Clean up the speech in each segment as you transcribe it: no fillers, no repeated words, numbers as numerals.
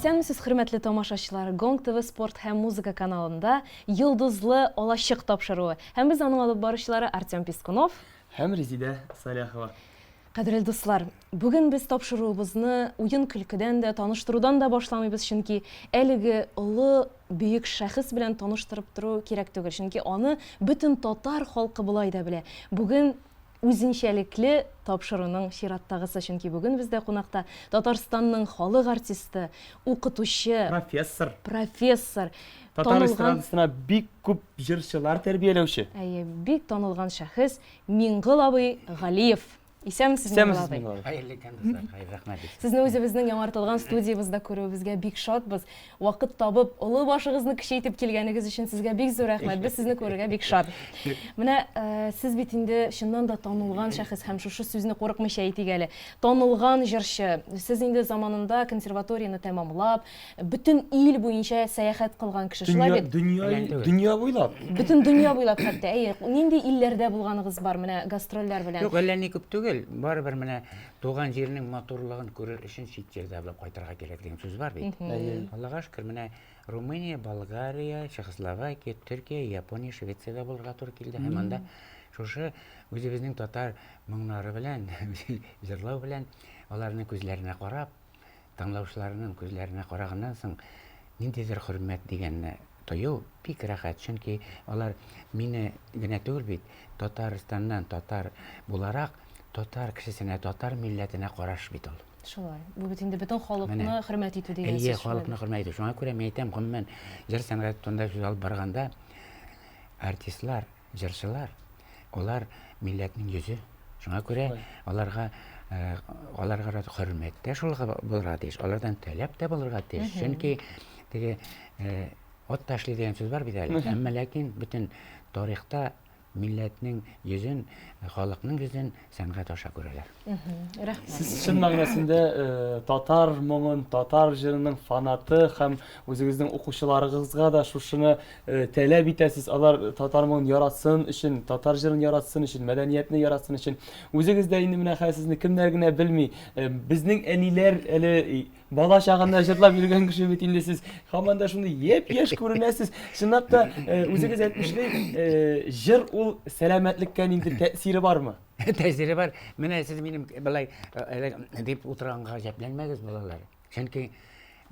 Исәнмесез, хөрмәтле тамашачылар, Gong TV спорт һәм музыка каналында йылдызлы алачык тапшыруы. Һәм без аның алып баручылары Артем Пискунов һәм Резида Саляхова. Кадерле дуслар, бүген без тапшыруыбызны уен көлкедән дә, таныштырудан да башламыйбыз, чөнки әлеге олы бөек шәхес белән таныштырып тору кирәк түгел, чөнки аны бөтен татар халкы булай да белә. Бүген үзенчәлекле тапшыруның чираттагысы, чөнки бүген бездә кунакта Татарстанның халык артисты, укытучы, профессор, Татар эстрадасына бик күп җырчылар тәрбияләүче. Бик танылган шәхес Миңгол абый Галиев. Исәнмесез, Миңгол абый? Хәерле көннәр, рәхмәт. Сезне үзебезнең яңартылган студиябызда күрүебезгә бик шатбыз. Вакыт табып, олы башыгызны кичәйтеп килгәнегез өчен сезгә бик зур рәхмәт. Без сезне күрергә бик шат. Менә сез бит инде чыннан да танылган шәхес һәм шушы сүзне курыкмыйча әйтик әле. Танылган җырчы. Сез инде заманында консерваторияны тәмамлап, бөтен ил буенча сәяхәт кылган кеше, шулай бит? Дөнья буйлап. Бөтен дөнья буйлап хәтта. Нинди илләрдә булганыгыз бар менә гастрольләр белән? Юк, әллә ни күп түгел. Барыбер менә туган җирнең матурлыгын күрер өчен чит җирдә булып кайтырга кирәк дигән сүз бар бит. Аллага шөкер, менә Румыния, Болгария, Чехословакия, Төркия, Япония, Швециядә булырга туры килде. Һәм анда шушы үзебезнең татар моңнары белән, җырлау белән, аларның күзләренә карап, тыңлаучыларның күзләренә караганнан соң ниндидер хөрмәт дигәнне тою бик рәхәт, чөнки алар мине генә түгел бит, Татарстаннан татар буларак, татар кешесенә, татар милләтенә караш бит ул. Шулай. Бу бит инде бөтен халыкны хөрмәт итү дигән сүз. Халыкны хөрмәт итү. Шуңа күрә мен әйтәм, гомумән җыр сәнгатендә сүз алып барганда артистлар, җырчылар, алар милләтнең йөзе. Шуңа күрә аларга хөрмәт тә шул булырга тиеш. Алардан таләп тә булырга тиеш. Чөнки теге ат ташлый дигән сүз бар бит әле. Әмма ләкин бөтен тарихта милләтнең йөзен, халыкның йөзен сәнгать аша күрәләр. Рәхмәт. Сез чын мәгънәсендә татар моңын, татар җырының фанаты һәм үзегезнең укучыларыгызга да шушыны таләп итәсез. Алар татар моңын яратсын өчен, татар җырын яратсын өчен, мәдәниятне яратсын өчен. Үзегез дә инде менә хәзерне кемнәр генә белми. Безнең әниләр әле бала чагында җырлап йөргән кеше бит инде сез. Һаман да шундый яшь күренәсез. Чынлап та үзегез әйтмешли, җыр ул сәламәтлеккә нинди тәэсире бармы? Тәэсире бар. Менә сез минем былай дип утырганга гаҗәпләнмәгез, балалар. Чөнки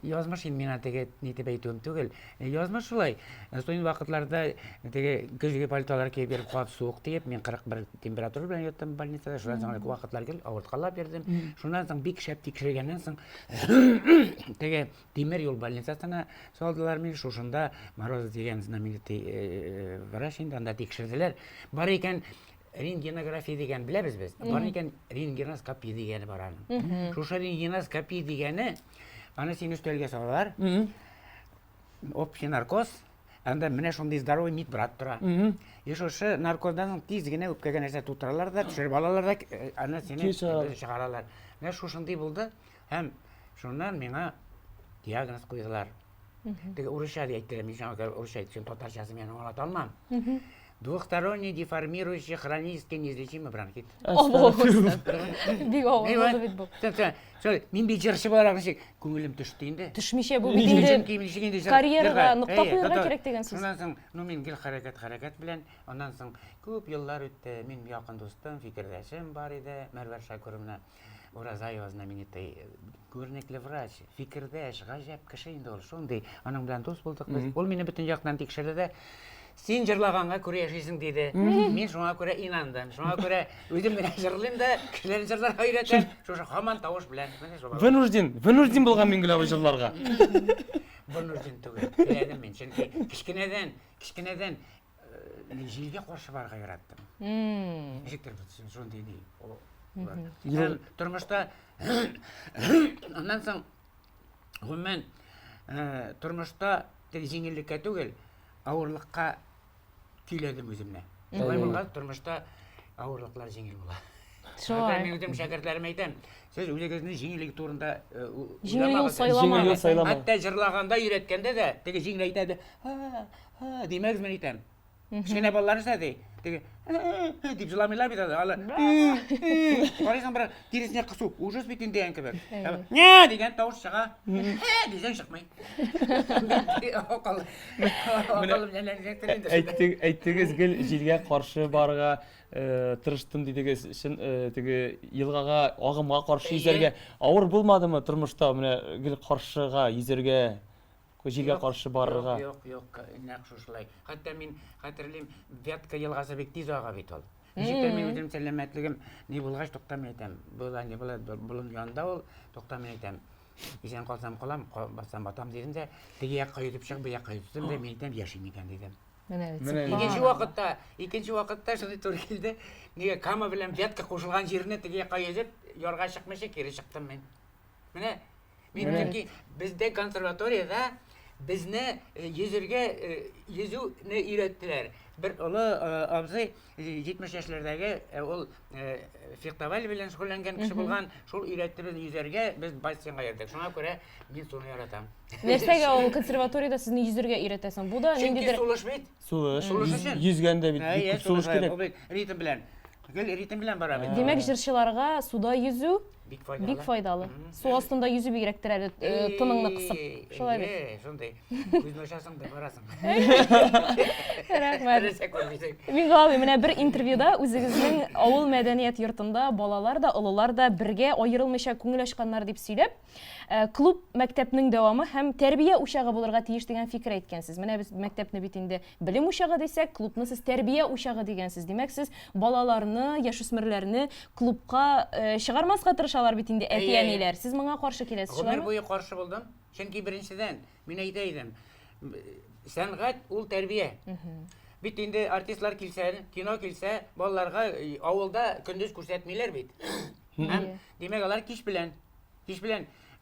язмыш мин теге нитеп әйтүем түгел. Язмыш шулай. Соң вакытларда теге көзгә пальтолар киеп йөреп, кап суык тиеп, мин 41 температура белән яттым больницада. Шуннан соң вакытлар килде, авырткалап йөрдем. Шуннан соң бик шәп тикшергәннән соң теге тимер юл больницасына салдылар мине. Шушында Мороз дигән знаменитый врач инде анда тикшерделәр. Бар икән рентгенография дигән беләбез без. Бар икән рентгеноскопия дигәне бар аның. Шушы рентгеноскопия дигәне аны син өстәлгә салалар. Общий наркоз. Анда менә шундый здоровый мид брат тора. И шушы наркоздан тиз генә үпкәгә нәрсә тутыралар да, төшереп алалар да, аны сине чыгаралар. Менә шушындый булды. Һәм шуннан миңа диагноз куйдылар. Теге урысча әйттеләр, мин шуңа урысча әйтсәм, татарчасы мен аңлата алмам. Двухсторонний деформирующий хронический неизлечимый бронхит. Бик авыр бит бу. Мин бит җырчы буларак ничек күңелем төште инде. Төшмичә бу бит инде карьерага нокта куярга кирәк дигән сүз. Шуннан соң, мин гел хәрәкәт белән, аннан соң күп еллар үтте. Мин якын дустым, фикердәшем бар иде, Мәрвәр Шакуровна Уразаева знаменитый күренекле врач, фикердәш, гаҗәп кеше инде ул. Шундый, аның белән дус булдык без. Ул мине бөтен яктан тикшерде дә, син җырлаганга күрә яшисең диде. Мин шуңа күрә инандым. Шуңа күрә үзем генә җырлыйм да, кешеләрне җырларга өйрәтәм. Шушы һаман тавыш белән. Вынужден булган Миңгол абый җырларга. Вынужден түгел. Теләдем мин, чөнки кичкенәдән җилгә каршы барырга яраттым. Ничектер шундый ди. Тормышта аннан соң гомумән тормышта җиңеллеккә түгел, авырлыкка көйләдем үземне. Шулай булган тормышта авырлыклар җиңел була. Шулай. Мин үзем шәкертләремә әйтәм, сез үзегезне җиңеллек турында уйламагыз. Хәтта җырлаганда, өйрәткәндә дә теге җиңел әйтәде. Димәгез, мен әйтәм. Кішкене балалар сәді. Теге деп жыламайлар бит алар. Қарайсың бір тересіне қысу, ужас битін деген кебек. Не деген дауыс шыға. Десең шықмай. Әйттігіз гел желге қаршы барға тырыштым дедіңіз үшін теге елғаға ағымға қаршы езерге ауыр болмады ма тұрмышта міне гел қаршыға езерге желге қаршы барырға? Yok, naqsh ушулай. Хатта мен хатırlayым, Вятка елғасы бек тез аға бит ол. Нешіктен мен өзім сәлемәтлігім не болғаш тоқтамай айтам. Бұлан не болады, бұлын жанында ол тоқтамай айтам. Есен қалсам қалам, бассам батам дедім де, теге яққа өтіп шығып, бұл яққа өтсем де, мен айтам, яшым екен дедім. Екінші уақытта шындай тур келді, неге Кама білен Вятка қосылған жеріне теге яққа езіп, yorға шықмашы кері шықтым мен. Міне, мен деки бізде консерваторияда bizne yüzürge yüzüne ürettiler. Bir olu abzı 70 yaşlardaki ol festival bilen şugullangan kişi bulgan şol üretti biz yüzürge biz başsınga yerdik. Şuna göre ben sonu yaratam. Нәрсәгә ул консерваторияда сезне yüzәргә өйрәтәсең? Бу да ниндидер сулыш бит. Сулыш. Yüzгәндә бит сулыш кирәк. Ритм белән. Ритм белән бара бит. Демәк, җырчыларга суда yüzү бик файдалы. Су астында yüзү бигрәктер әле тыныңны кысып. Шулай бит. Шундай. Күзне ачасың да барасың. Рәхмәт. Мин галый менә бер интервьюда үзегезнең авыл мәдәният йортында балалар да, олылар да бергә аерылмыйча күңел ачканнар дип сөйләп, клуб мәктәпнең дәвамы һәм тәрбия учагы булырга тиеш дигән фикер әйткәнсез. Менә без мәктәпне бит инде белем учагы дисәк, клубны сез тәрбия учагы дигәнсез. Димәк, сез балаларны, яшүсмерләрне клубка чыгармаска тырышалар бит инде әти-әниләр. Сез моңа каршы киләсез, шулаймы? Гомер буе каршы булдым. Чөнки беренчедән мин әйтә идем, сәнгать ул тәрбия. Бит инде артистлар килсә, кино килсә, балаларга авылда көндез күрсәтмиләр бит. Димәк, алар кич белән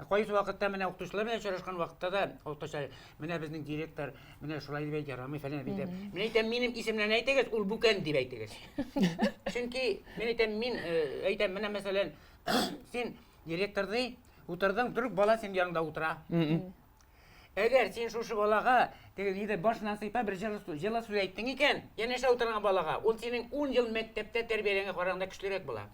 кайсы вакытта менә укытучылар белән очрашкан вакытта да укытучылар менә безнең директор менә шулай дип ярамый фәлән дип. Мин әйтәм, минем исемнән әйтегез, ул бүкән дип әйтегез. Чөнки мин әйтәм, менә мәсәлән, син директорды утырдың, торып бала син янында утыра. Әгәр син шушы балага теге башынан сыйпа бер җылы сүз әйттең икән, янәшә утырган балага, ул синең 10 ел мәктәптә тәрбияләнгән караганда көчлерәк була.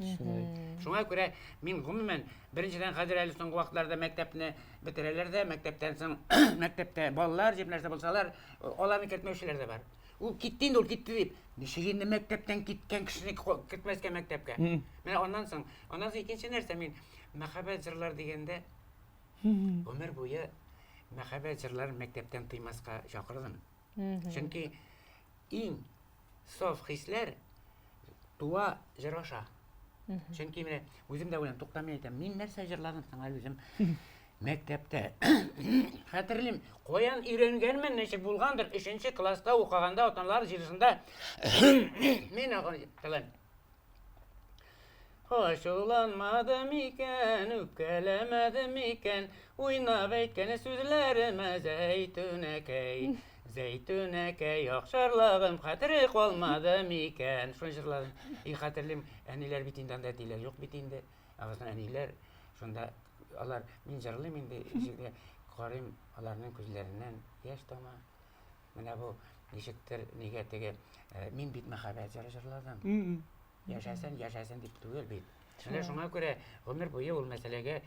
Шуңа күрә мин гомумән беренчедән хәзер әле соңгы вакытларда мәктәпне бетерәләр дә, мәктәптән соң мәктәптә балалар җип нәрсә булсалар, аларны кертмәүчеләр дә бар. Ул китте инде, ул китте дип. Ничек инде мәктәптән киткән кешене кертмәскә мәктәпкә. Менә аннан соң икенче нәрсә, мин мәхәббәт җырлар дигәндә гомер буе мәхәббәт җырларын мәктәптән тыймаска чакырдым. Чөнки иң саф хисләр туа җыр аша. Чөнки менә үзем дә уйланып туктамый әйтәм, мин нәрсә җырладым соң әле үзем мәктәптә. Хәтерлим, каян өйрәнгәнмен, ничек булгандыр, 3нче класста укыганда аталар җырсында мин аган Hoşlanmadım iken, öpkelemedim iken, uynab eytkene sözlerime zeytünekey. Zeytünekey, akşarlağım, hatırı kalmadım iken. Şunu jırladım. Hatırlayım, әниләр битинде, анда әтиләр юк битинде. Ağzından әниләр, şunda алар, мин жырлыйм инде, җиргә карыйм, аларның күзләреннән яшь тама. Менә бу ничектер, нигә теге, мин бит мәхәббәт җырладым. Яшәсен дип түгел бит. Менә шуңа күрә гомер буе ул мәсьәләгә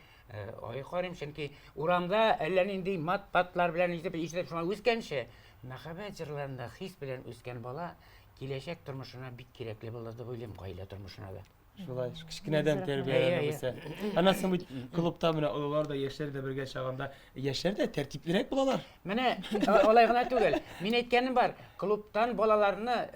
карыйм, чөнки урамда әллә нинди мат-патлар белән ишетеп шуңа үскәнче, мәхәббәт җырларында хис белән үскән бала киләчәк тормышына бик кирәкле булыр дип уйлыйм, гаилә тормышына да. Шулай, кичкенәдән тәрбияләнә. Аннан бит клубта менә олылар да, яшьләр дә бергә чагында, яшьләр дә тәртиплерәк булалар. Менә алай гына түгел. Мин әйткәнем бар, клубтан балаларны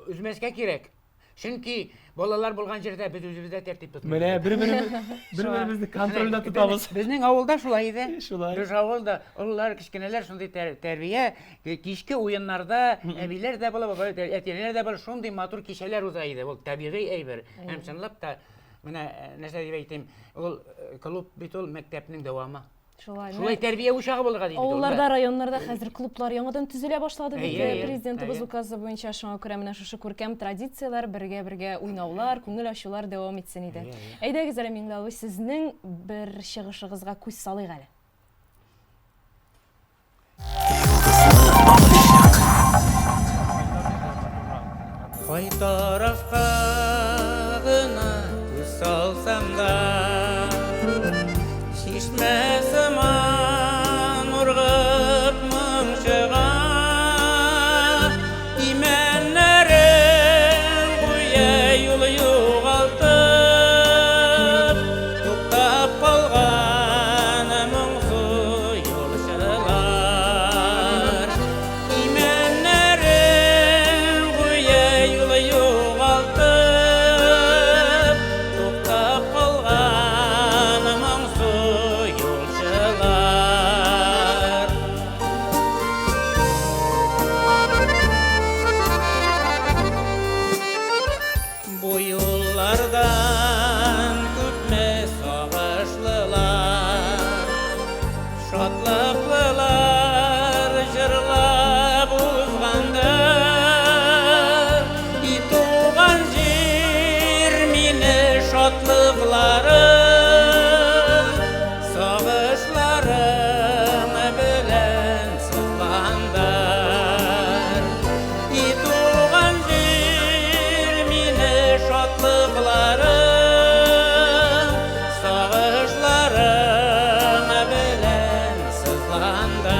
үзмәскә кирәк. Чөнки балалар булган җирдә без үзебездә тәртип тотмыйбыз. Менә бер-беребезне контрольдә тотабыз. Безнең авылда шулай иде. Шулай. Без авылда олылар, кичкенәләр шундый тәрбия, кичке уеннарда әбиләр дә була, әтиләр дә була, шундый матур кичәләр уза иде. Ул табигый әйбер. Һәм чынлап та менә нәрсә дип әйтим, ул клуб бит ул мәктәпнең дәвамы. Шулай тәрбия учагы булырга дип. Авылларда, районнарда хәзер клублар яңадан төзелә башлады бит. Президентыбыз указы буенча шуңа күрә менә шушы күркәм традициялар, бергә уйнаулар, күңел ачулар дәвам итсен иде. Әйдәгез әле Миңләгөл, сезнең бер чыгышыгызга күз салыйк әле. Ай тарафқа ғына көз салсам да шешмесіма нұрғып мұң шыға именлерін қоя юлы юғалтып тоқтап қалған мұңсу жолшылар именлерін қоя юлы юғалтып тоқтап қалған мұңсу жолшылар Bu yollardan kütme savaşlılar Şatlıklılar jırlap uzgandır İtuğan jir mini şatlıklarım Savaşlarım bilen sızlandır İtuğan jir mini şatlıklarım Savaşlarım bilen sızlandır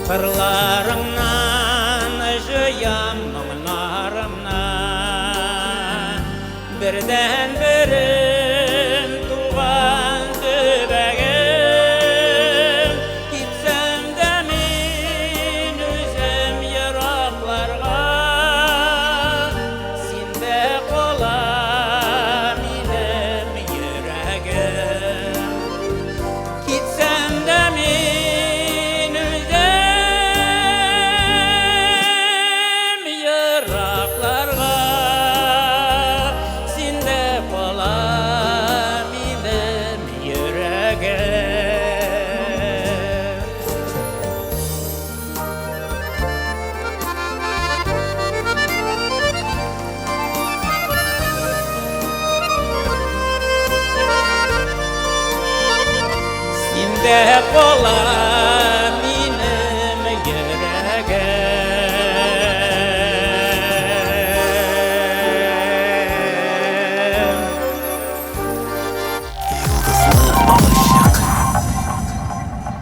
Kırlarımdan jıyam мұңларымнан Бірден бірім туған түбегім Кетсем де мен өзім ерақларға Сенде қола менің жүрегім Кетсем де мен өзім ерақларға Сенде қола менің жүрегім Сенде қола менің жүрегім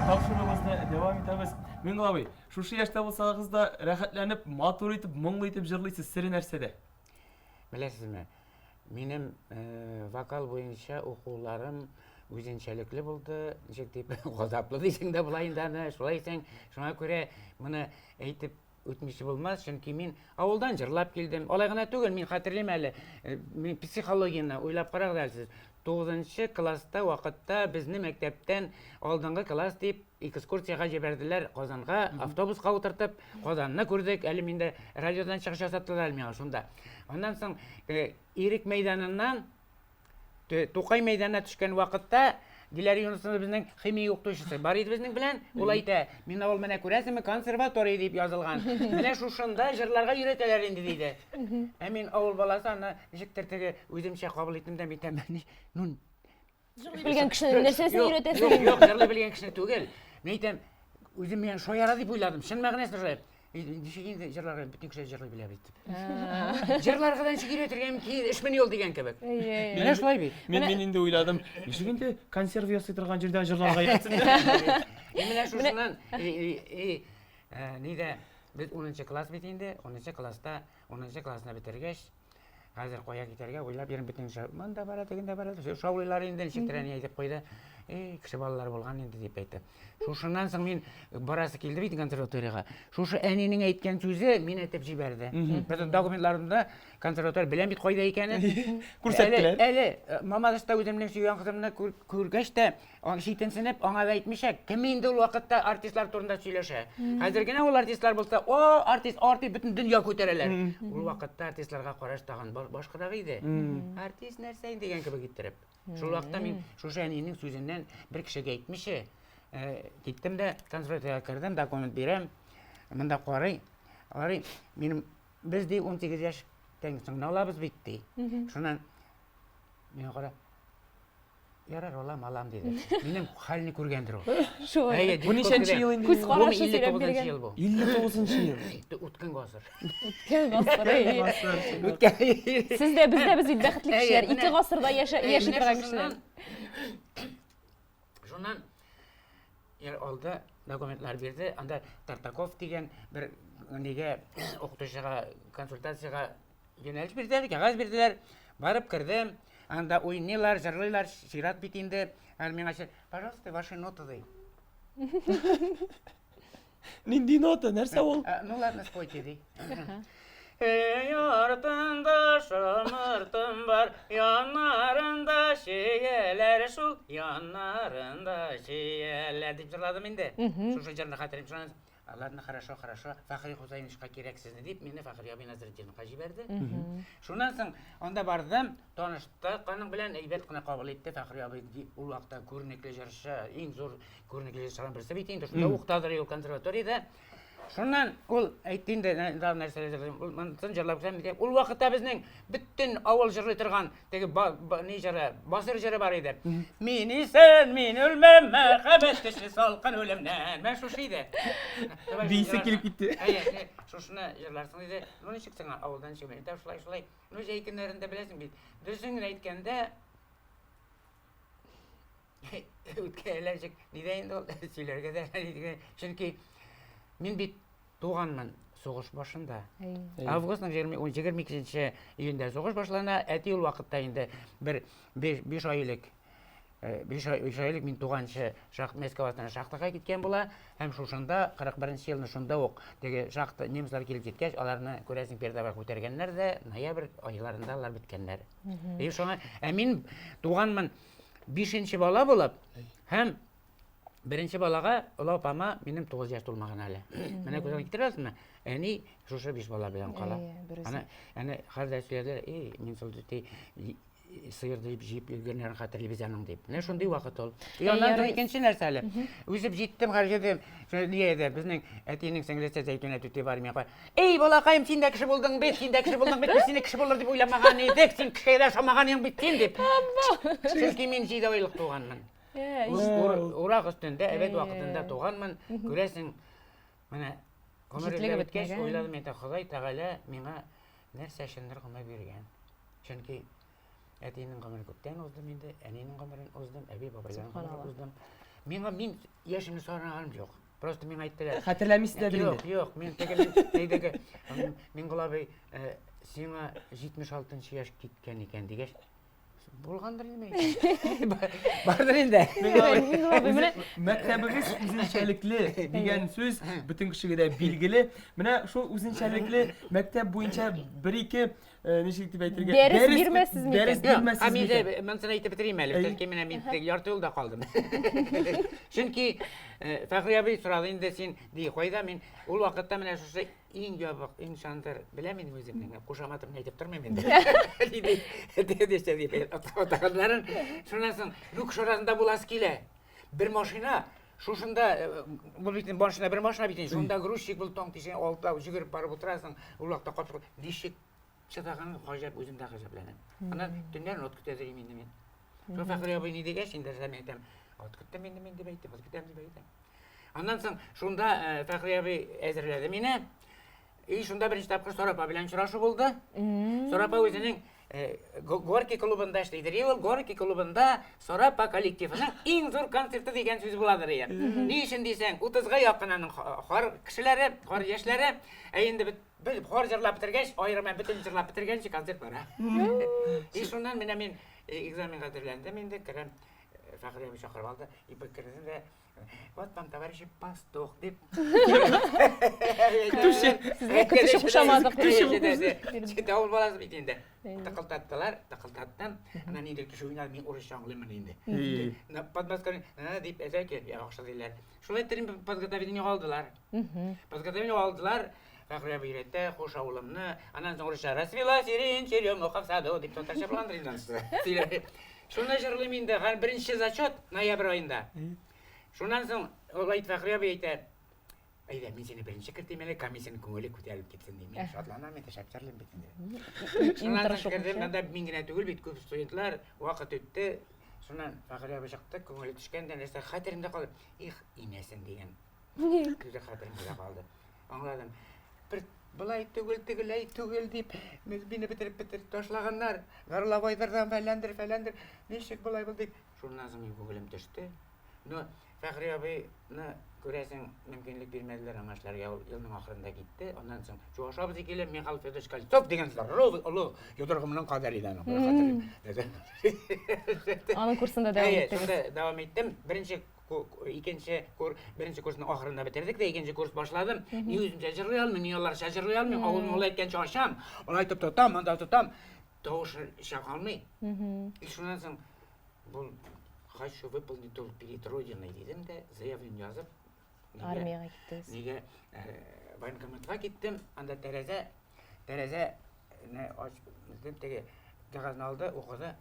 Тапшырыбызды devam etemiz. Мен abi, шушы яшта болсаңыз да рәхәтләнеп, матур итеп, моңлы итеп җырлыйсыз сире нәрсәдә? Білесізме, менің вокал бойынша оқуларым өзеншәлеклі болды, ничек дип, газаплы дисең дә булай инде, шулай исәң, шуңа күрә моны әйтеп үтмеші булмас, чөнки мин авылдан җырлап килдем. Алай гына түгел, мин хәтерлим әле, мин психологияны уйлап карагыз әле сез. 9 класста вакытта безне мәктәптән алдынгы класс дип экскурсияга җибәрделәр Казанга, автобуска утыртып, Казанны күрдек. Әле миндә радиодан чыгыш ясаттылар миңа шунда. Аннан соң Ирек мәйданыннан Тукай мәйданына төшкән вакытта Диләр Юнусова безнең химия укытучысы бар иде безнең белән. Ул әйтә, мин авыл менә күрәсезме, консерватория дип язылган. Менә шушында җырларга өйрәтәләр инде диде. Ә мин авыл баласы аны ничектер теге үземчә кабул иттем дә әйтәм, ну Білген кіші нәрсесін үйретесің. Юк, җырлый белгән кешене түгел. Мин әйтәм, үзем мен шояра дип уйладым. Шын мәгънәсендә шулай. Ничек инде җырларга бөтен кеше җырлый белә бит. Җырларгадан чыгып өйрәтергән ки, эш менә юл дигән кебек. Менә шулай бит. Мен инде уйладым, ничек инде консерв ясый торган җирдә җырларга ятсын. Менә шушыннан ниде без 10 класс бит инде, 10 класста, 10 классны бетергәч, хәзер кая китәргә уйлап йөрим бөтен монда бара, тегендә бара. Шаулыйлар инде ничектер әни әйтеп куйды. Кеше балалар булган инде дип әйтте. Шушыннан соң мин барасы килде бит консерваторияга. Шушы әнинең әйткән сүзе мин әйтеп җибәрде. Безнең документларымда консерватория белән бит кайда икәнен күрсәттеләр. Әле Мамадышта үземнең сөйгән кызымны күргәч тә, аны шитенсенеп, аңа әйтмичә, кем инде ул вакытта артистлар турында сөйләшә. Хәзер генә ул артистлар булса, о, артист бөтен дөнья күтәрәләр. Ул вакытта артистларга караш тагын башкарак иде. Артист нәрсә инде дигән кебек иттереп. Шул вакытта мин шушы әнинең сүзеннән бер кешегә әйтмичә, киттем дә консерваториягә кердем, документ бирәм. Монда карый, минем без ди 18 яшь теңсің алабыз битти. Шунан мен қара ярар алам деді. Менің халini көргендір ол. Шу. Bu нешенче ел инде? Күз карашы Бұл сөйлеп 59 берген. ел бұл. 59 ел. Өткен ғасыр. Кем гасыр. Сіз де біз бит бәхетле кешеләр. 2 гасырда яши торган кешеләр. Шуннан алды документлар берді. Анда Тартаков деген бір неге оқытушыға консультацияға жөнеліш берділер, қағаз берділер. Барып кірдім. Анда ойнайлар, жырлайлар, шират бит инде. Мен ашыр, пожалуйста, ваши ноты дей. Нинди нота, нәрсе ол? Ну ладно, спойте дей. Ey артында шымыртым бар, янарында шиелер шул, янарында шиелер деп жырладым енді. Шушы жырны қатырым шуңыз. Ладно, хорошо. Фахри Хусайновичқа керексізні деп, мені Фахри Абай Назаретдиновқа жіберді. Шунан соң, онда бардым, танышты, қаның білән әйбет қына қабыл етті. Фахри Абай ол уақытта көрнеклі жаршы, ең зор көрнеклі жаршыған бірісі бейтейін. Шунда оқытадыр ел консерваторияда. Шуннан ол әйттейінде нәрселер жырлап көсәм деп, ол уақытта біздің бүттін ауыл жырлы тұрған басыр жыры бар еді. Мені сен, мен өлмем, мәхәббет кіші салқын өлімнен. Мен шушы еді. Бейсі келіп кетті. Шушыны жырларсың еді. Нүні шықсың ауылдан шықсың. Шулай. Нү жайкіндерінде білесің бейді. Дүрсіңін әйткенде өткелер жік. Недейінді ол сөйлерге де. Чүнки мен бит туғанмын соғыш башында. Августның 22 июньдә соғыш башлана. Әти ул вакытта инде бер 5 айлык мен туганчы Москвадан шахтага киткән була. Һәм шушында 41 елны шунда ук теге шахта немецлар килеп җиткәч, аларны күрәсең пердага күтәргәннәр дә ноябрь айларында алар биткәннәр. Шуңа мин туганмын 5нче бала булып, һәм Birinci balağa ola apama benim 9 yaş dolmağın hali. Bana gözden getirersin. Yani şuşa 5 bala bilen kala. Yani her ders söylerler, men soldati sıyırdı jip yürgеннәр хәтер телевизионның дип. Менә шундый вакыт ул. Яннан соң икенче нәрсәле. Үзеп җиттем, хәрҗәдем. Шуны диеде, безнең әтинең сеңлесе Зәйтүнә түте бар миңа. Эй балакаем, син дә кеше булдың бит, син дә кеше булдың бит, син кеше булыр дип уйламаган идек, син кешегә шамаган идең бит син дип. Чөнки мин 7 айлык туганмын. Урак өстендә, әбәд вакытында туганмын. Күрәсең, менә гомерлеге беткәч, уйладым, әйтә Ходай Тәгалә миңа нәрсә өчендер гомер биргән. Чөнки әтинең гомерен күптән уздым инде, әнинең гомерен уздым, әби бабайның гомерен уздым. Мин яшемне сораганым юк. Просто мин әйттеләр. Хәтерләмисең дә Юк, мин тегеләйдәге мин гылабый сиңа 76 яшь киткән икән дигәч, булгандыр инде. Бардыр инде. Мәктәбебез үзенчәлекле дигән сүз бөтен кешегә дә билгеле. Менә шул үзенчәлекле мәктәп буенча 1-2 ничек дип әйтергә? Дәрес бирмәссез микән? Дәрес бирмәссез микән? Мен сине әйтеп бетерим әле. Бәлки менә мин ярты юлда калдым. Чөнки Фәхри абый сорады инде син ди кайда мин ул вакытта менә шушы иң ябык, иң шандыр беләм инде үземнең кушаматымны әйтеп тормыйм инде. Диде атаганнарын шуннан соң рук шарасында буласы килә. Бер машина шушында бу бит машина бер машина бит. Шунда грузчик бул таң тишен алта жүгереп барып утырасың. Ул вакытта капшык ничек чыдаган хаҗап үзем дә хаҗапланам. Ана төннәр от көтәдер инде мин. Шул Фәхри абый ни дигәч инде сәм әйтәм. От көтәм инде мин дип әйтәм, от көтәм дип әйтәм. Аннан соң шунда Фәхри абый әзерләде мине. И шунда беренче тапкыр Сорапа белән очрашу булды. Сорапа үзенең Горки клубында эшләйдер. Ул Горки клубында Сорапа коллективының иң зур концерты дигән сүз буладыр ия. Ни өчен дисәң, 30га якын аның хор кешеләре, хор яшьләре, инде бер хор җырлап бетергәч, аерма бөтен җырлап бетергәнче концерт бара. И шуннан менә мин экзаменга әзерләндем инде, керәм Фәхри абый чакырып алды. И бекердем дә вот там товарищи пастух дип. Көтүше кушамадык. Чите авыл баласы бит инде. Тыкылдаттым. Ана нидер кеше уйнады, мин урысча аңлыймын инде. Подмасканы, дип әзәке, яхшы диләр. Шулай иттерим подготовление алдылар. Подготовление алдылар. Фәхри абый өйрәтте, хуш авылымны. Аннан соң урысча расвела сирень черемуха в саду дип татарча булгандыр инде. Шуны җырлыйм инде, беренче зачет ноябрь аенда. Шуннан соң ул Фәхри абый әйтә, Әйдә, мен сені бірінші кіртем әлі, комиссияның көңілі көтеріліп кетсін деймін. Мен шатланамын, енді шапшарлым бетінде. Шонан кірдім, мында мен генә түгел бит, көп студентлар, уақыт өтті. Шонан Фахри абай шықты, көңілі түшкенде нәрсе хәтерімде қалды. Их, инесін деген. Күзі хәтерімде қалды. Аңладым. Бір былай түгел деп, мені бітіріп ташлағандар. Ғарлап айдардан фәләндір. Нешік былай бұл деп. Шонан соң мен көңілім түшті. Но Фахри абайны көрәсің мүмкінлік бермәділер аңашларға, елдің ақырында кетті. Ондан соң жоғашабыз екелі, мен қалып Федош Кольцов деген сылар. Ұлы, йодырғымның қадаридан. Аның курсында давам еттіңіз. Давам еттім. Бірінші курсының ақырында бітірдік де, екінші курс башладым. Не өзім шәжірлей алмын, не олар шәжірлей алмын, ауылым олай еткенше ашам. Оны айтып тұтам, анда тұтам. Тауышы шақ алмай. И шунан соң бұл хочу выполнить долг перед Родиной дедім де, заявление жазып. Армияға кеттіңіз. Неге военкоматқа кеттім, анда тәрәзә açtım, теге қағазын алды, оқыды.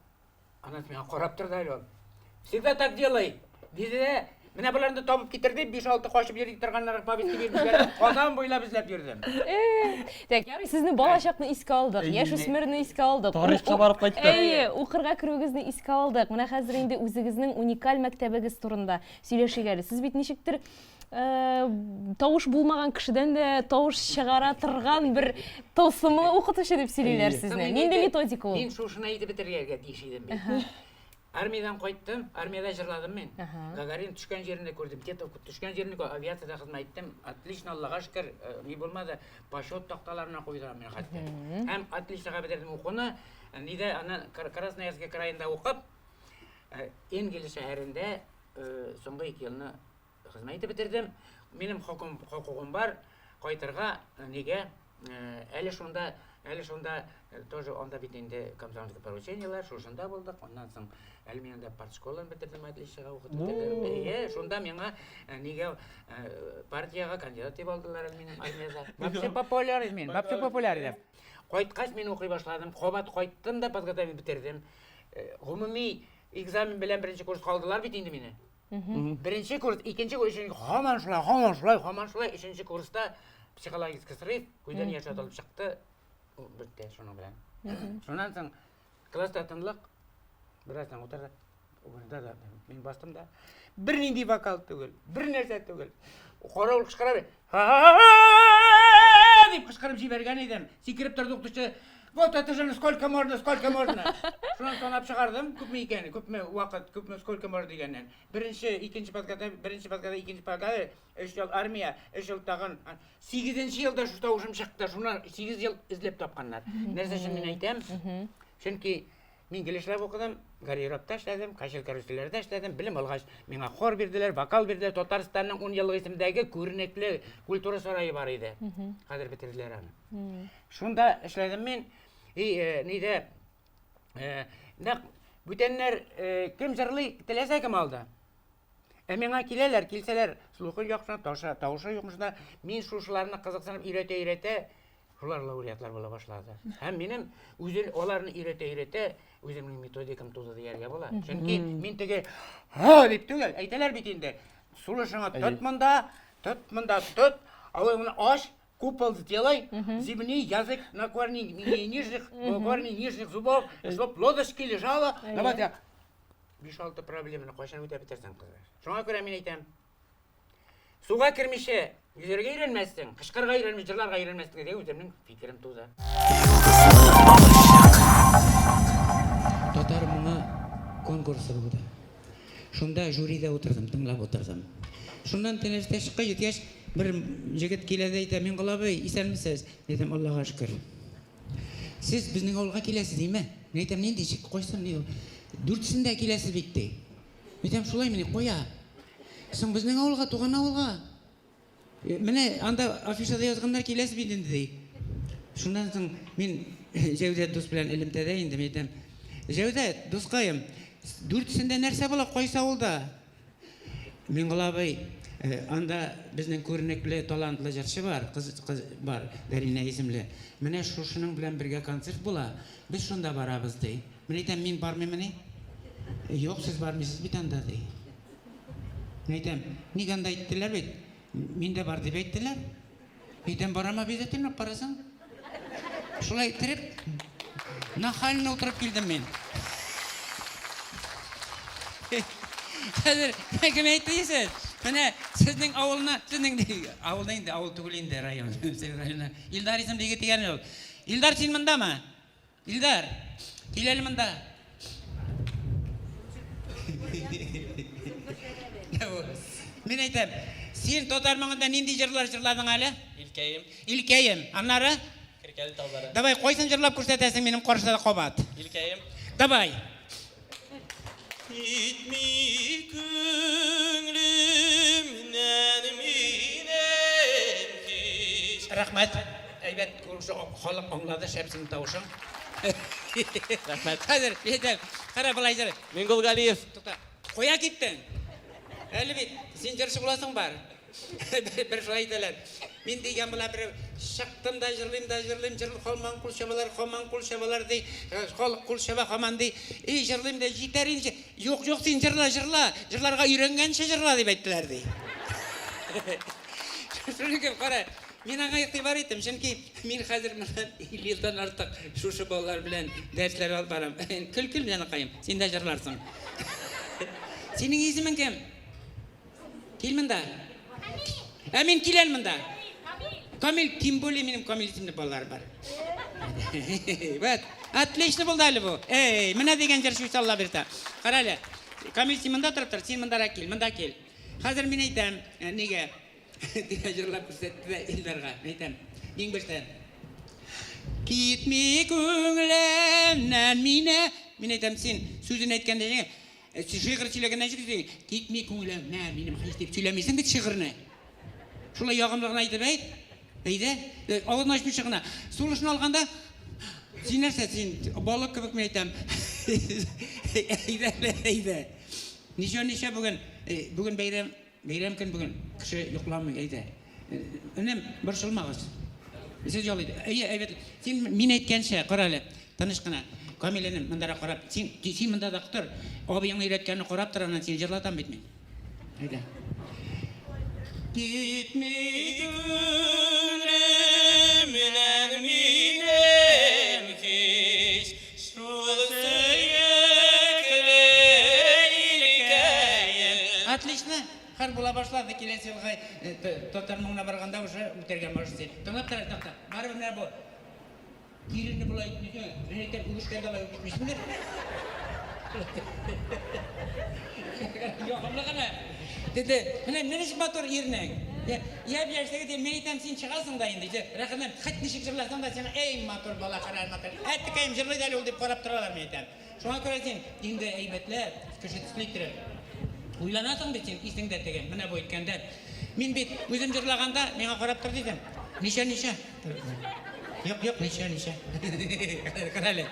Анасы мені қорап тұрды әлі ол. Всегда так делай. Деді де, міне бұларында тауып кетірді, 5-6 қошып ерді тұрғанларға повестке берді бәрі, қодан бойлап ізлеп жүрдім. Так, яғни сіздің балашақны еске алдық, яш өсмірні еске алдық. Тарихқа барып қайттық. Оқырға кіруіңізді еске алдық. Мына қазір енді өзіңіздің уникаль мәктәбіңіз турында сөйлешек әлі. Сіз бит нешіктір тауыш булмаған кішіден де тауыш шығара тұрған бір тылсымлы оқытушы деп сөйлейлер сізне. Ненде методика ол? Мен шошына етіп бітіргенге дейшейдім бет. Армиядан қойттым, армияда жырладым мен. Гагарин түшкен жерінде көрдім, Тетовка түшкен жерінде авиацияда қызмет еттім. Отлично, Аллаға шүкір, не болмады, почет тақталарына қойдырам мен қатты. Әм отличноға бітірдім оқуны, неде Красноярский крайында оқып, Енгелі шәһәрінде соңғы 2 жылны қызметті бітірдім. Менің құқығым бар, қайтырға неге әлі шонда тоже онда битінде комсомольский поручениялар, шошында болдық. Ондан соң әлі мен анда партшколаны бітірдім, отличныйға оқытып бітірдім. Шонда меңа неге партияға кандидат деп алдылар менің армияда. Вообще популяр деп. Қойтқаш мен оқи башладым, қобат қойттым да подготовить бітірдім. Ғұмыми экзамен білен бірінші курс қалдылар битінде мені. Бірінші курс, екінші курс, хаман шулай, үшінші курста психологический срыв, көзден яш атылып шықты. Бітті, шоның білән. Шонан соң класста тынлық, біраздан отырды. Мен бастым да. Бір нендей вокал түгел, бір нәрсе түгел. Қораулы қышқыра бер. Деп қышқырып жіберген едім. Секіріп тұрды оқытушы. Вот это же сколько можно. Шонан соң ап шығардым, көпме екен, көпме уақыт, көпме сколько можно дегеннен. Бірінші подготовка, екінші подготовка, 3 жыл армия, 3 жыл тағын. 8-ші жылда тауышым шықты, шонан 8 жыл ізлеп тапқандар. Нәрсе үшін мен айтам, чөнки мен келешілеп оқыдым, гарьеровта эшләдем, кашел каруселләрдә эшләдем, білім алғаш. Меңа хор берділер, вокал берділер, Татарстанның 10 жыллық исемдәге көрнеклі культура сарайы бар еді. Қазір бітірділер аны. Шунда эшләдем мен, неде, бүтәннәр кім жырлый, теләсә кім алды. Меңа келселер, слухы яқшына, тауышы юқмышына, мен шушыларына қызықсанып үйрете, шулар лауреатлар бола башлады. Һәм менің оларны үйрете, өзімнің методикам тузы дияргә була. Чөнки мен теге дип түгел, әйтәләр бит инде. Сулышыңа тот монда, авылны аш, купол сделай, зимний язык на корни нижних зубов, чтоб лодочки лежала, давайте 5-6 проблеманы қашан өтеп бетерсең қыздар. Шуңа күрә мен әйтәм. Суға кірмеше, yüzерге үйренмәссең, қышқырға үйренмеш, жырларға үйренмәссең деген өзімнің фикерім туды. Татар мұңы конкурсы болды. Шунда жюриде отырдым, тыңлап отырдым. Шундан тенесте шыққа жеткеш, бір жігіт келеді айтты, мен Құлабай, исәнмісіз? Дедім, Аллаға шүкір. Сіз біздің ауылға келесіз дейме? Мен айтам, ненде шық қойсам, 4-сінде келесіз бетті. Айтам, шулай мені қоя. Соң біздің ауылға, туған ауылға. Міне, анда афишада yazғандар келесіз бетінде дей. Шундан соң мен Жәудет дос білән ілімтәді енді, мен айтам, Жәудет, досқайым, 4-сінде нәрсе бола қойса олда? Мен Құлабай, анда біздің көрнеклі, талантлы жыршы бар, қыз бар, Дарина есімлі. Міне шушының білән бірге концерт бола, біз шонда барабыз дей. Мен айтам, мен бармай міне? Жоқ, сіз бармайсыз бит анда дей. Мен айтам, неге анда айттылар бет? Минде бар деп әйттеләр. Өйдән барам обязательно барасың. Шулай иттереп, нахально утырып килдем мен. Хәзер кем әйтте дисез? Менә сезнең авылна, сезнең авылда инде, авыл түгел инде, район. Районна. Илдар исемлеге тигән ул. Илдар син мондамы? Илдар, кил әле монда. Мен әйтәм, син татар маңында нинди җырлар җырладың әле? Илкәем. Аннары? Киркәле таулары. Давай, кайсын җырлап күрсәтәсең минем каршыда кабат. Илкәем. Давай. Gitmi күңлемнән минем кич. Рәхмәт. Әйбәт, халык аңлады шәпсинең тавышын. Рәхмәт. Хәзер, әйтәм, кара былай җыр. Мингол Галиев. Тукта. Куя киттең. Әле бит, син җырчы буласың бар. Бер шулай әйтәләр. Мин дигән була бер чыктым да җырлыйм, җырлыйм, хаман кул чабалар ди. Халык кул чаба хаман ди. Җырлыйм да җитәр инде. Юк, син җырла. Җырларга өйрәнгәнчә җырла дип әйттеләр ди. Шуны кара. Мин аңа игътибар иттем, чөнки мин хәзер менә 50 елдан артык шушы балалар белән дәресләр алып барам. Көл белән акаем. Син дә җырларсың. Синең исемең кем? Кил монда. Мин киләм монда. Камил, тем более минем Камил исемле балалар бар. Вот, отлично булды әле бу. Менә дигән җырчы Алла бирде. Кара әле. Камил син монда торып тор, син монда кил. Хәзер мин әйтәм, нигә дигән җырлап күрсәтте дә Илдарга. Әйтәм, иң баштан. Китми күңлемнән мине. Мин әйтәм, син сүзен әйткәндә шигырь сөйләгәндән чыгып, китми күңлемнән минем хәл дип сөйләмисең бит шигырьне. Шулай ягымлыгын әйтеп әйт. Әйдә, авызын ачмыйча гына. Сулышын алганда син нәрсә, син балык кебек мен әйтәм. Әйдә. Ничә бүген бәйрәм көн бүген. Кеше йокламый, әйдә. Энем, борчылмагыз. Сез ялыйды. Әйбәт. Син мин әйткәнчә кара әле. Тыныч кына. Камиләнем мондара карап, син монда да тор. Абыйың өйрәткәнне карап тор, аннан син җырлатам бит мин. Әйдә. Gitmi күңлемнән минем кич. Шул сөйкеле илкәем. Отлично. Хәр була башлады киләсе елга татар моңна барганда уже үтәргә можете. Тыңлап тора, тахта. Барыбер менә бу. Киренне булай итмәсәң, әйтәм, үгешкәндә булай үтмисеңдер. Ягымлыгына. Диде, менә ничек матур ирнең. Я бияшсәгә дә мен әйтәм, син чыгасың да инде. Рәхмәт, хәт ничек җырласаң да син эй матур бала карар матур. Әткәем җырлый да ул дип карап торалар мен әйтәм. Шуңа күрә син инде әйбәтләп, кеше төсле уйланасың бит син исеңдә тегән. Менә бу әйткәндә мин бит үзем җырлаганда миңа карап тор дидем. Ничә. Yok, ничә. Карале.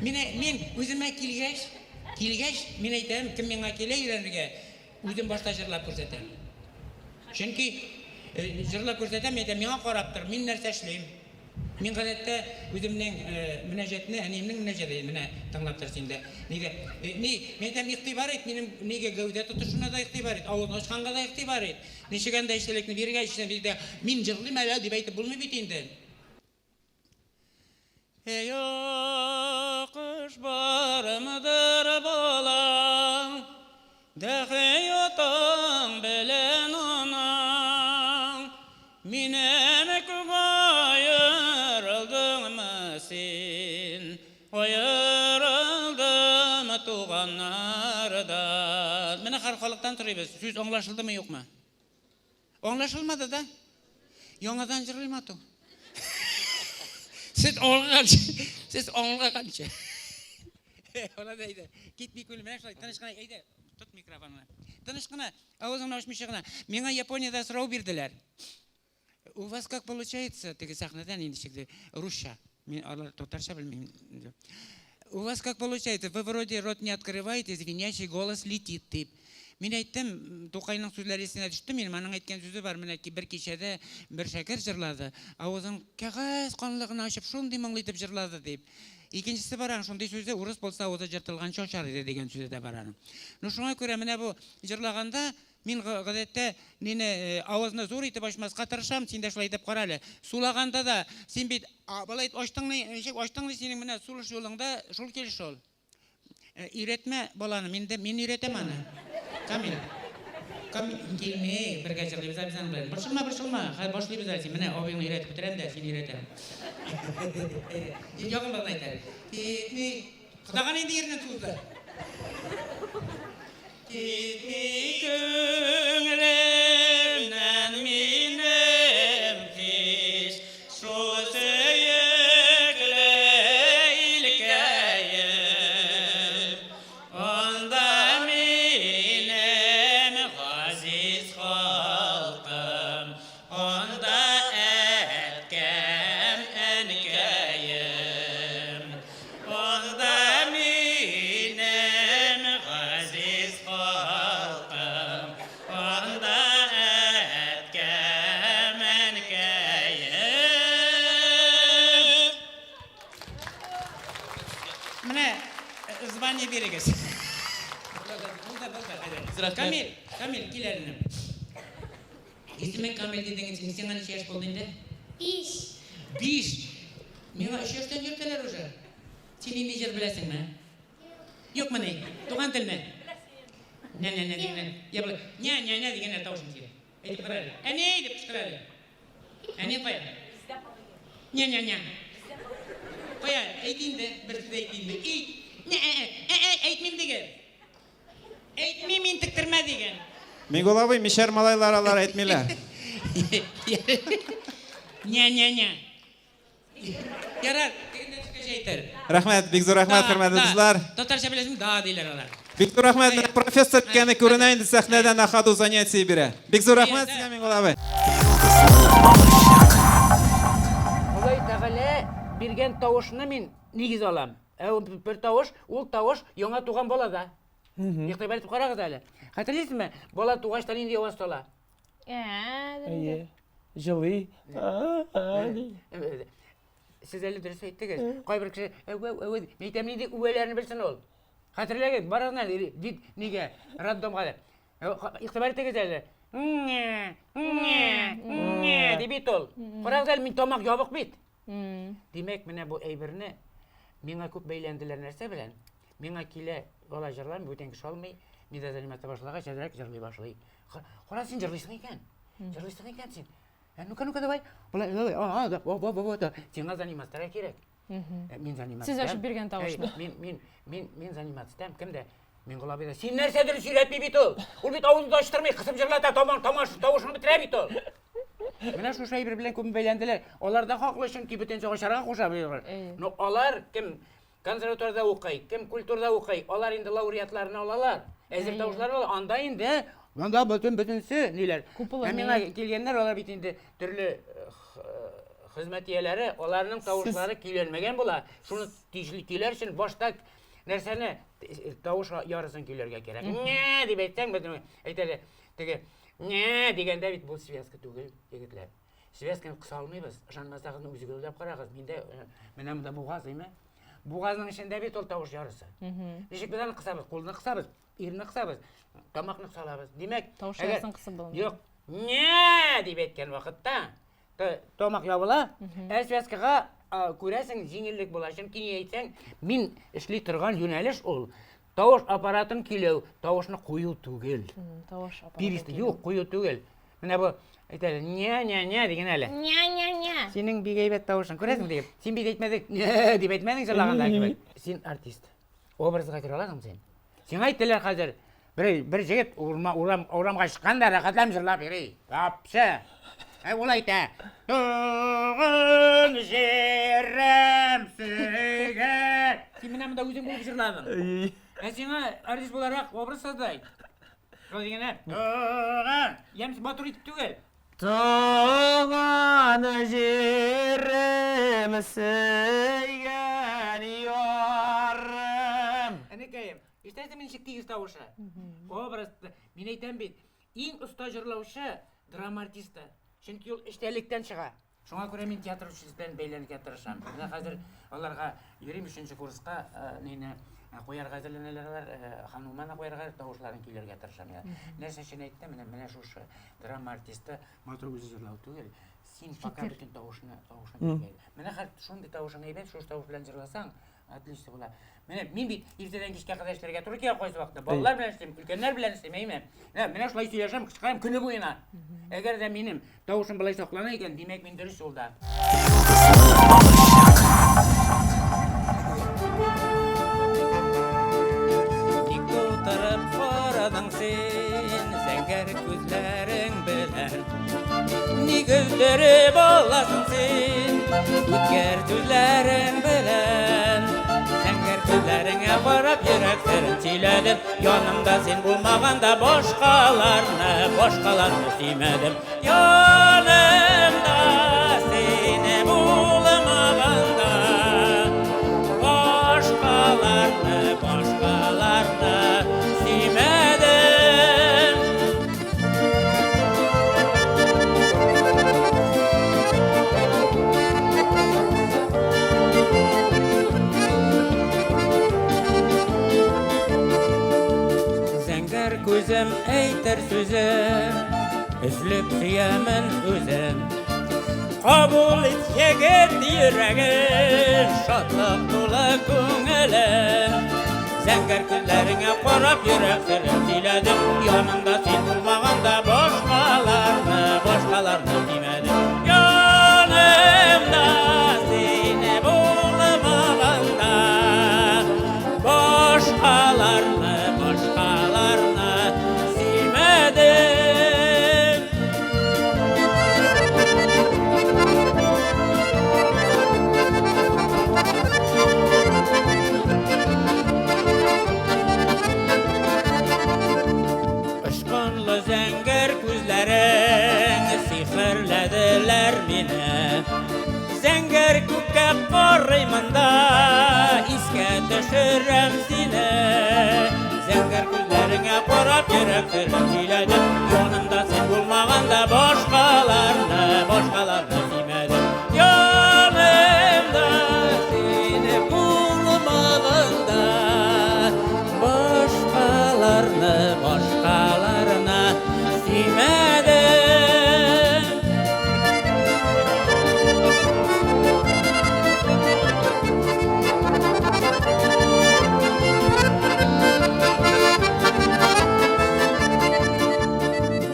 Мин үземә килгәч, мин әйтәм, кем миңа килә өйрәнергә, үзем башта җырлап күрсәтәм. Чөнки җырлап күрсәтәм, әйтәм, миңа карап тор, мин нәрсә эшлим. Мин гадәттә үземнең мөнәҗәтне, әниемнең мөнәҗәтен менә тыңлап тор син дә. Нигә? Мен әйтәм, игътибар ит, минем нигә гәүдә тотышына да игътибар ит, авызны ачканга да игътибар ит. Ничегәндә эчтәлекне биргә ичсәң дә, мин җырлыйм әле дип әйтеп булмый бит инде. Эй, кыш барымдыр балам, дәхәятың белән анаң, минем күгайырылдыңмы син, айырылдым туганнардан. Менә һәр халыктан торыйбыз. Сүз аңлашылдымы, юкмы? Аңлашылмады да. Яңадан җырлыйм ату. Siz аңлаганчы. Ола дейді. Кетмей күлмәк шулай, тыныш кына, әйдә, тот микрофонны. Тыныш кына, авызыңны ачмыйча гына. Миңа Япониядә сорау бирделәр. У вас как получается, теге сахнадан инде шикелле русча. Мин алар татарча белмим. У вас как получается? Вы вроде рот не открываете, звенящий голос летит дип. Мин әйттем, Тукайның сүзләре исенә төште, мин аның әйткән сүзе бар, менә ки бер кичәдә бер шәкер җырлады. Авызын кәгазь канлыгына ачып, шундый моңлытып җырлады дип. Икенчесе бар, шундый сүзе урыс булса, авызы җыртылганча ачар иде дигән сүзе дә бар аның. Ну шуңа күрә менә бу җырлаганда Мин газетте нене авызны зур итеп ачмаска тырышам, син дә шулай итеп кара әле. Сулаганда да син бит балай ачтыңны синең менә сулыш юлыңда шул килеш ул. Өйрәтмә баланы, мин өйрәтәм аны. Камил. Камил килме, бергә җырлыйбыз абзан белән. Борчылма. Хәзер башлыйбыз әле. Менә абыйны өйрәтеп бетерәм дә, син өйрәтәм. Ягым бар әйтәр. Китми. Кудаган инде yerine тузды. Gitmi gönlümden minem hiç şu söyükle ilkeyim onda minem aziz halkım onda etkem enkeyim onda minem aziz halkım onda etkem enkeyim. Менә звание бирегез. Камил, кил әле. Исеме Камил дидеңез, сиңа ничә яшь булды инде? 5. 5. Миңа 3 яшьтән йөртәләр уже. Син инде җыр беләсеңме? Юкмы ни? Туган телме? Не дигән. Я бу ня дигән тавышын килә. Әйтеп бер әле. Әни дип кычкыра әле. Әни кая? Ня. Кая? Әйт инде, бер сүз әйт инде. Әйтмим дигән. Әйтмим мин тиктермә дигән. Миңгулабый мишәр малайлар алар әйтмиләр. Ня. Ярар, дигәндә чыккач әйтер. Рәхмәт, бик зур рәхмәт, хөрмәтле дуслар. Татарча беләсеңме? Да диләр алар. Бик зур рәхмәт, профессор икәне күренә инде сәхнәдә нахаду занятие бирә. Бик зур рәхмәт сезгә Миңгулабый. Аллаһ Тәгалә биргән тавышны мин нигез алам. Бер тавыш, ул тавыш яңа туган балада. Игътибар итеп карагыз әле. Хәтерлисезме? Бала тугачтан инде аваз сала. Әйе. Җылый. Сез әле дөрес әйттегез. Кайбер кеше әйтәм инде үвәләрне белсен ул. Хәтерләгез, барыгыз әле дит нигә роддомга. Игътибар итегез әле. Дип бит ул. Карагыз әле, мин тамак ябык бит. Димәк, менә бу әйберне миңа күп бәйләнделәр нәрсә белән? Миңа килә бала җырлар, бүтән кеше алмый, мин дә заниматься башлагач, әзрәк җырлый башлый. Кара син җырлыйсың икән. Җырлыйсың икән син. Ну-ка давай. Булай, сиңа заниматься кирәк. Мин заниматься. Сез ачып биргән тавышны. Мин заниматься итәм. Кемдә? Миңгулабый да. Син нәрсәдер сөйләтми бит ул. Ул бит авызын ачтырмый, кысып җырлата, тавышын бетерә бит ул. Менә шушы әйбер белән күп бәйләнделәр. Алар да хаклы, чөнки бөтен чыгышарга куша булалар. Ну алар кем консерваториядә укый, кем культурада укый, алар инде лауреатларны алалар. Әзер тавышлар алалар. Анда инде бөтенсе ниләр. Миңа килгәннәр, алар бит инде төрле хезмәт ияләре, аларның тавышлары киләлмәгән була. Шуны тишләр өчен башта нәрсәне тавыш ярысын килергә кирәк. Не дип әйтсәң, бөтен әйтәләр. Теге не дигәндә бит бу связка түгел, егетләр. Связканы кысалмыйбыз. Ышанмасагыз, үзегез уйлап карагыз. Миндә менә монда бугаз, әйме? Бугазның эчендә бит ул тавыш ярысы. Ничек без аны кысабыз? Кулны кысабыз, ирне кысабыз, тамакны кысалабыз. Димәк, Тавыш ярысын кысып булмый. Юк. Не дип әйткән вакытта тамак ябыла. Связкага күрәсең җиңеллек була. Чөнки ни әйтсәң, мин эшли торган юнәлеш ул. Тавыш аппаратын киләү, тавышны кую түгел. Тавыш аппараты. Пиристе юк, кую түгел. Менә бу әйтәләр, ня дигән әле. Ня. Синең бик әйбәт тавышың, күрәсең дип. Син бит әйтмәдең, не дип әйтмәдең җырлаганда кебек. Син артист. Образга кирә аласың син. Син әйттеләр хәзер. Бер җегет урамга чыкканда рәхәтләп җырлап йөри. Апша. Ул әйтә. Туган җирем сөйгән. Син менә монда үзең булып җырладың. Сиңа артист буларак образ создай. Шул дигәнә. Туган. Ямс батур итеп түгел. Туган җирем сөйгән ярым. Әнекәем, иштәсең ничек тигез тавышы? Образ, мин әйтәм бит, иң оста җырлаучы драма артисты. Чөнки ул эчтәлектән чыга. Шуңа күрә мин театр училищесында бәйләнергә тырышам. Менә хәзер аларга йөрим 3нче курска, Қоярға әзірленелер бар, ханумана қоярға дауышларын күйлерге тырышам. Нәрсе үшін айтты, менә шушы драма артисты матур өзі жырлау түгел. Сен пока бүтін дауышына бермейді. Менә хәл шундый дауышың әйбәт, шушы дауыш белән жырласаң, отлично була. Менә мин бит иртәдән кичкә кадәр эшләргә туры килә кайсы вакытта. Балалар белән эшлим, өлкәннәр белән эшлим, әйме? Менә шулай сөйләшәм, кычкырам көне буена. Әгәр дә минем дауышым болай саклана икән, димәк мин дөрес юлда. Зәңгәр күзләрең белән Ни гөлдереп аласың син Үткәр күзләрең белән Зәңгәр күзләреңә карап йөрәкләрем сөйләдем Янымда син булмаганда башкаларны сөймәдем Янымда сине булмаганда башкаларны сөймәдем Күзем әйтер сүзем, үзлеп сөямен үзем. Кабул ит егет йөрәген, шатлык тулы күңелем. Зәңгәр күзләреңә карап йөрәкләрем сөйләдем, янымда син булмаганда башкаларны сөймәдем. Янымда син булмаганда башкаларны Зәңгәр күзләрең сихерләделәр мине Зәңгәр күккә карыймын да искә төшерәм сине Зәңгәр күзләреңә карап йөрәкләрем сөйләдем Янымда син булмаганда башкаларны сөймәдем Янымда син булмаганда башкаларны сөймәдем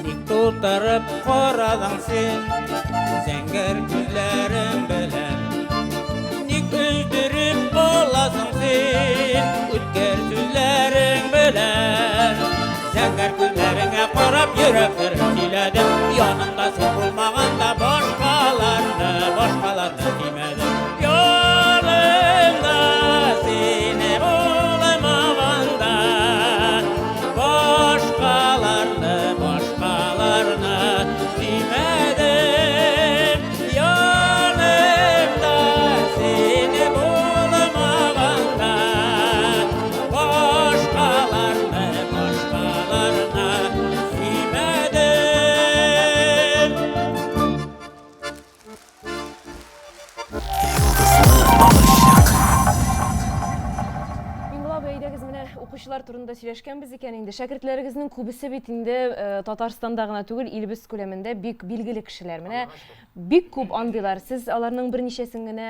Ник тутырып карадың син Зәңгәр күзләрең белән Ник өздереп аласың син Үткәр сүзләрең белән Зәңгәр күзләреңә карап йөрәкләрем сөйләдем Янымда син булмаганда башкаларны сөймәдем Янымда син булмаганда башкаларны сөймәдем Янымда син булмаганда башкаларны Укучылар турында сөйләшкәнбез икән инде. Шәкертләрегезнең күбесе бит инде Татарстанда гына түгел, илебез күләмендә бик билгеле кешеләр. Менә бик күп андыйлар. Сез аларның берничәсен генә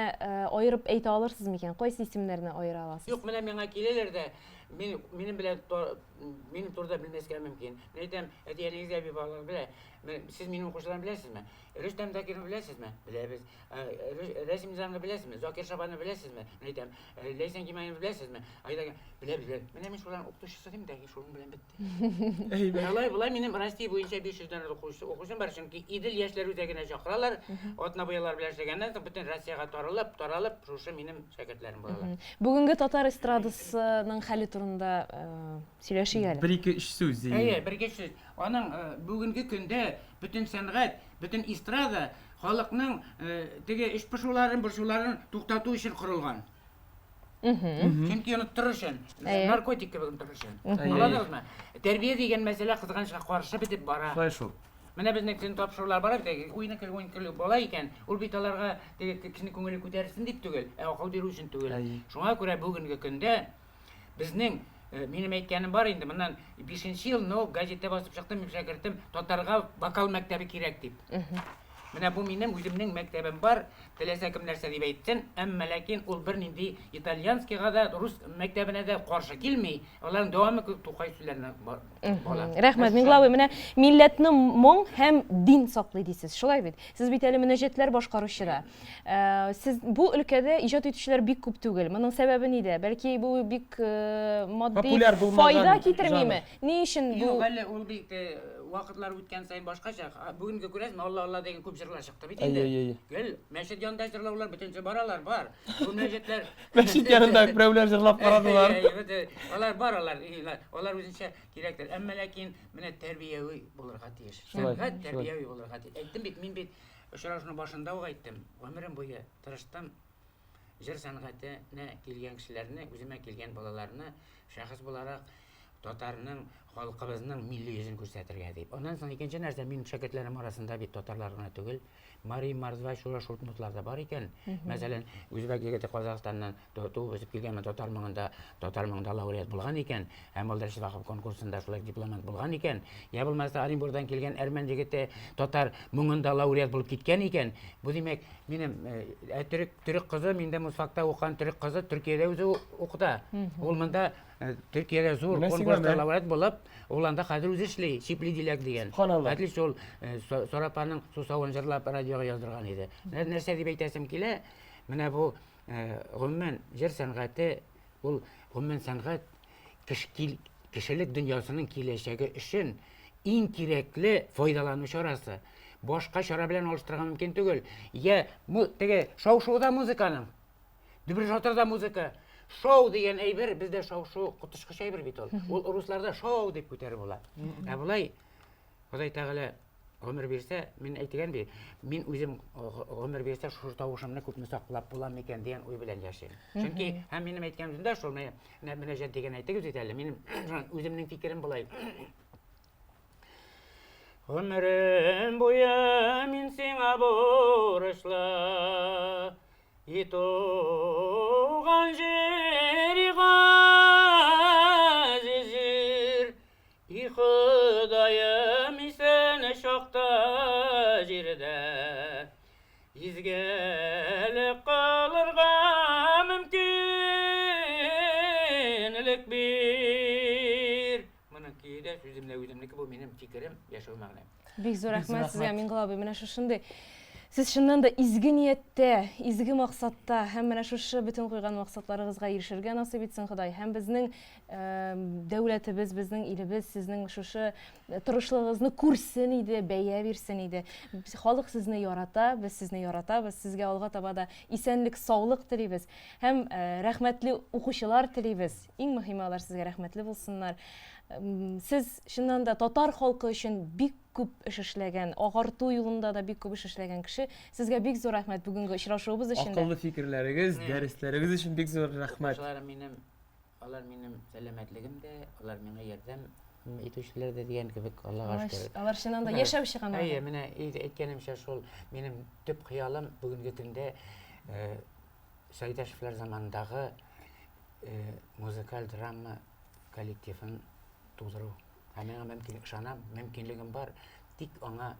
аерып әйтә алырсызмы икән? Кайсы исемнәрне аера аласыз? Юк, менә миңа киләләр дә минем белән минем турыда белмәскә мөмкин. Мен әйтәм, әтиягезгә бик балалар белә. Сез минем укучыларны беләсезме? Рөстәм Закирны беләсезме? Беләбез. Рәсим Низамны беләсезме? Закир Шабанны беләсезме? Мен әйтәм, Ләйсән Кимаевны беләсезме? Айда беләбез. Менә мин шуларның укытучысы дим дә, шуның белән бетте. Булай минем Россия буенча 500 дән укучым бар, чөнки Идел яшьләр үзәгенә чакыралар. Атна буялар белән эшләгәннән соң бөтен Россиягә таралып, шушы минем шәкертләрем булалар. Бүгенге татар эстрадасының хәле турында сөйләшик әле. 1-2-3 сүз. Бер-ике сүз. Аның бүгенге көндә бөтен сәнгать, бөтен эстрада халыкның теге эш борчуларын туктату өчен корылган. Чөнки аны торышын, наркотик кебек торышын. Аладыңызмы? Тәрбия дигән мәсьәлә кызганычка каршы битеп бара. Шулай шул. Менә безнең тапшырулар бара бит, уйны көл бала икән, ул бит аларга теге кешенең күңелен күтәрсен дип түгел, акыл бирү өчен түгел. Шуңа күрә бүгенге көндә Безнең минем әйткәнем бар инде, моннан 5нче ел, но газетта басып чыктым, шәкертем татарга вокал мәктәбе кирәк дип. Менә бу минем үземнең мәктәбем бар, теләсә кем нәрсә дип әйтсен, әмма ләкин ул бер нинди итальянскийга да, рус мәктәбенә дә каршы килми. Аларның дәвамы Тукай сүзләренә бала. Рәхмәт, Миңлавый, менә милләтне моң һәм дин саклый дисез. Шулай бит. Сез бит әле мөнәҗәтләр башкаручыда. Сез бу өлкәдә иҗат итүчеләр бик күп түгел. Моның сәбәбе нидә? Бәлки бу бик матди Популяр булмаган файда китермиме? Ни өчен бу? Юк, әле ул бик вакытлар үткән саен башкача. Бүгенге күрәсезме, Алла дигән күп җырлар чыкты бит инде. Гел, мәчет янында җырлаулар бөтенчә баралар, бар. Бу мәчетләр Мәчет янында берәүләр җырлап карадылар. Алар бар, алар үзенчә кирәктер. Әмма ләкин менә тәрбияви булырга тиеш. Сәнгать тәрбияви булырга тиеш. Әйттем бит, мин бит очрашуның башында ук әйттем. Гомерем буе тырыштым. Җыр сәнгатенә килгән кешеләрне, үземә килгән балаларны шәхес буларак татарның, халкыбызның милли йөзен күрсәтергә дип. Ондан соң икенче нәрсә, мин шәкертләрем арасында бит татарлар гына түгел, Мари Марзвай шуртмутлар да бар икән. Мәсәлән, Үзбәк егете Казакъстаннан туып үсеп килгән татар моңында лауреат булган икән, һәм ул Швахов конкурсында шулай дипломант булган икән. Я булмаса Оренбургдан килгән әрмән егете татар моңында лауреат булып киткән икән. Бу димәк, минем төрек кызы, миндә Мусфакта укыган төрек кызы Төркиядә үзе укыта. Ул монда Төркиядә зур конкурста лауреат булып, ул анда хәзер үзе эшли, Чипли Диләк дигән. Әтлиш ул Сорапаның сусавын җырлап радиога яздырган иде. Нәрсә дип әйтәсем килә? Менә бу гомумән җыр сәнгате, ул гомумән сәнгать кешелек дөньясының киләчәге өчен иң кирәкле файдалану чарасы. Башка чара белән алыштырырга мөмкин түгел. Я теге шау-шоуда музыканың, дүбер-шатырда музыка. Шоу дигән әйбер, бездә шау-шоу кутышкыч әйбер бит ул. Ул русларда шоу дип күтәреп була. Ә булай Ходай Тәгалә гомер бирсә, мин әйтгән бит, мин үзем гомер бирсә шушы тавышымны күпме саклап булам икән дигән уй белән яшим. Чөнки һәм минем әйткәнем дә шул, мөнәҗәт дигән әйтегез бит әле. Минем үземнең фикерем булай. Гомерем буе мин сиңа бурычлы, итуган җир газизир, и Ходаем исән чакта җирдә, изгелек кылырга мөмкинлек бир. Моның киедә сүземне үземнеке, бу минем фикерем, яшәү мәгънәм. Бик зур рәхмәт сезгә, Миңлавый. Менә шушындый сез чыннан да изге нияттә, изге максатта һәм менә шушы бөтен куйган максатларыгызга ирешергә насыйп итсен Ходай. Һәм безнең дәүләтебез, безнең илебез сезнең шушы тырышлыгыгызны күрсен иде, бәя бирсен иде. Халык сезне ярата, без сезне яратабыз. Сезгә алга таба да исәнлек, саулык телибез. Һәм рәхмәтле укучылар телибез. Иң мөһиме алар сезгә рәхмәтле булсыннар. Сез чыннан да татар халкы өчен бик күп эш эшләгән, агарту юлында да бик күп эш эшләгән кеше. Сезгә бик зур рәхмәт бүгенге очрашуыбыз өчен. Акыллы фикерләрегез, дәресләрегез өчен бик зур рәхмәт. Алар минем сәламәтлегемдә, алар миңа ярдәм итүчеләр дә дигән кебек, Аллага шөкер. Алар чыннан да яшәп чыганнар. Әйе, менә әйткәнемчә шул минем төп хыялым бүгенге көндә Сәйдәшевләр заманындагы музыкаль драма коллективын тудыру. Һәм мөмкинлегем бар, тик аңа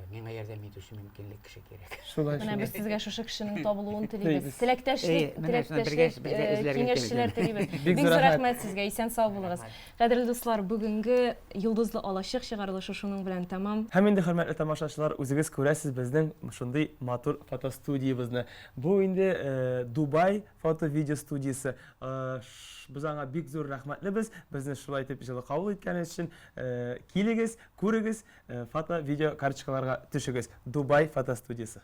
миңа ярдәм итүче мөмкинлек кеше кирәк. Менә без сезгә шушы кешенең табылуын телибез. Теләктәшлек, киңәшчеләр телибез. Бик зур рәхмәт сезгә, исән сау булыгыз. Кадерле дуслар, бүгенге Йолдызлы алачык чыгарылышы шуның белән тәмам. Һәм инде хөрмәтле тамашачылар, үзегез күрәсез безнең шундый матур фотостудиябызны. Бу инде Дубай фото-видео студиясы. Без аңа бик зур рәхмәтлебез. Безне шулай итеп җылы кабул иткәнегез өчен килегез, күрегез, фото-видео карточкаларга төшегез. Дубай фотостудиясы.